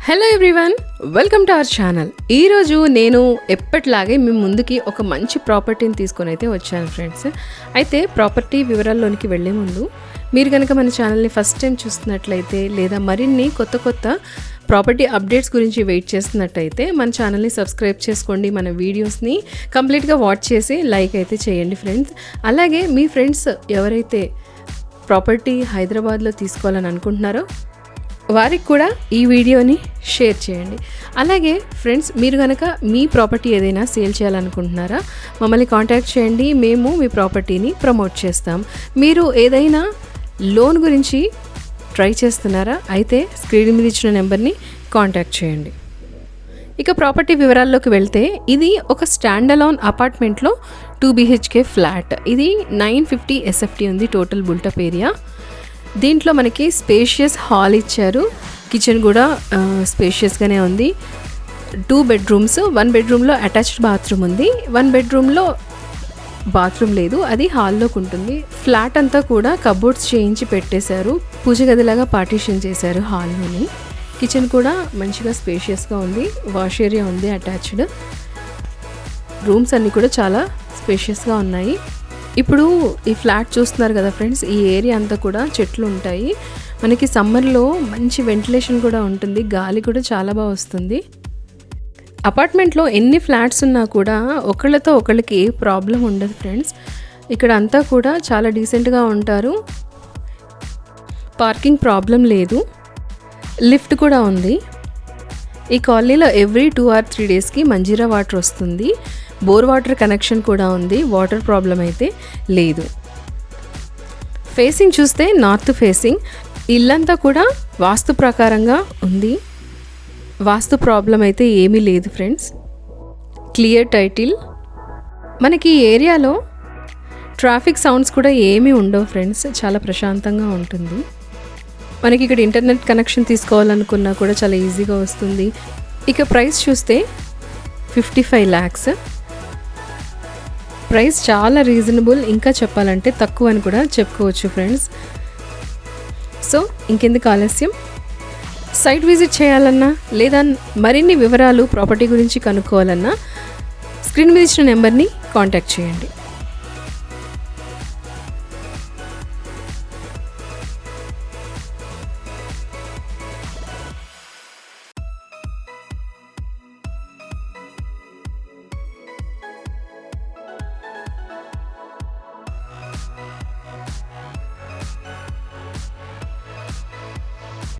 Hello everyone, welcome to our channel. ఈరోజు నేను ఎప్పటిలాగే మీ ముందుకి ఒక మంచి ప్రాపర్టీని తీసుకొని అయితే వచ్చాను ఫ్రెండ్స్. అయితే ప్రాపర్టీ వివరాల్లోనికి వెళ్ళే ముందు మీరు కనుక మన ఛానల్ని ఫస్ట్ టైం చూస్తున్నట్లయితే లేదా మరిన్ని కొత్త ప్రాపర్టీ అప్డేట్స్ గురించి వెయిట్ చేస్తున్నట్టయితే మన ఛానల్ని సబ్స్క్రైబ్ చేసుకోండి. మన వీడియోస్ని కంప్లీట్గా వాచ్ చేసి లైక్ అయితే చేయండి ఫ్రెండ్స్. అలాగే మీ ఫ్రెండ్స్ ఎవరైతే ప్రాపర్టీ హైదరాబాద్లో తీసుకోవాలని అనుకుంటున్నారో వారికి కూడా ఈ వీడియోని షేర్ చేయండి. అలాగే ఫ్రెండ్స్, మీరు కనుక మీ ప్రాపర్టీ ఏదైనా సేల్ చేయాలనుకుంటున్నారా, మమ్మల్ని కాంటాక్ట్ చేయండి. మేము మీ ప్రాపర్టీని ప్రమోట్ చేస్తాం. మీరు ఏదైనా లోన్ గురించి ట్రై చేస్తున్నారా అయితే స్క్రీన్ మీద ఇచ్చిన నెంబర్ని కాంటాక్ట్ చేయండి. ఇక ప్రాపర్టీ వివరాల్లోకి వెళ్తే, ఇది ఒక స్టాండ్ అలోన్ అపార్ట్మెంట్లో 2 BHK ఫ్లాట్. ఇది 950 SFT ఉంది టోటల్ బుల్టప్ ఏరియా. దీంట్లో మనకి స్పేషియస్ హాల్ ఇచ్చారు. కిచెన్ కూడా స్పేషియస్గానే ఉంది. 2 బెడ్రూమ్స్, 1 బెడ్రూమ్లో అటాచ్డ్ బాత్రూమ్ ఉంది, 1 బెడ్రూమ్లో బాత్రూమ్ లేదు, అది హాల్లోకి ఉంటుంది. ఫ్లాట్ అంతా కూడా కబోర్డ్స్ చేయించి పెట్టేశారు. పూజ గదిలాగా పార్టీషన్ చేశారు హాల్లోని. కిచెన్ కూడా మంచిగా స్పేషియస్గా ఉంది. వాష్ ఏరియా ఉంది అటాచ్డ్. రూమ్స్ అన్నీ కూడా చాలా స్పేషియస్గా ఉన్నాయి. ఇప్పుడు ఈ ఫ్లాట్ చూస్తున్నారు కదా ఫ్రెండ్స్, ఈ ఏరియా అంతా కూడా చెట్లు ఉంటాయి. మనకి సమ్మర్లో మంచి వెంటిలేషన్ కూడా ఉంటుంది, గాలి కూడా చాలా బాగా వస్తుంది. అపార్ట్మెంట్లో ఎన్ని ఫ్లాట్స్ ఉన్నా కూడా ఒకళ్ళతో ఒకళ్ళకి ఏ ప్రాబ్లం ఉండదు ఫ్రెండ్స్. ఇక్కడ అంతా కూడా చాలా డీసెంట్గా ఉంటారు. పార్కింగ్ ప్రాబ్లం లేదు, లిఫ్ట్ కూడా ఉంది. ఈ కాలనీలో ఎవ్రీ 2 or 3 డేస్కి మంజీరా వాటర్ వస్తుంది. బోర్ వాటర్ కనెక్షన్ కూడా ఉంది. వాటర్ ప్రాబ్లం అయితే లేదు. ఫేసింగ్ చూస్తే నార్త్ ఫేసింగ్. ఇల్లంతా కూడా వాస్తు ప్రకారంగా ఉంది. వాస్తు ప్రాబ్లం అయితే ఏమీ లేదు ఫ్రెండ్స్. Clear title. మనకి ఈ ఏరియాలో ట్రాఫిక్ సౌండ్స్ కూడా ఏమీ ఉండవు ఫ్రెండ్స్. చాలా ప్రశాంతంగా ఉంటుంది. మనకి ఇక్కడ ఇంటర్నెట్ కనెక్షన్ తీసుకోవాలనుకున్నా కూడా చాలా ఈజీగా వస్తుంది. ఇక ప్రైస్ చూస్తే 55 lakhs. ప్రైస్ చాలా రీజనబుల్, ఇంకా చెప్పాలంటే తక్కువ అని కూడా చెప్పుకోవచ్చు ఫ్రెండ్స్. సో ఇంకెందుకు ఆలస్యం, సైట్ విజిట్ చేయాలన్నా లేదా మరిన్ని వివరాలు ప్రాపర్టీ గురించి కనుక్కోవాలన్నా స్క్రీన్ మీద ఇచ్చిన నెంబర్ని కాంటాక్ట్ చేయండి.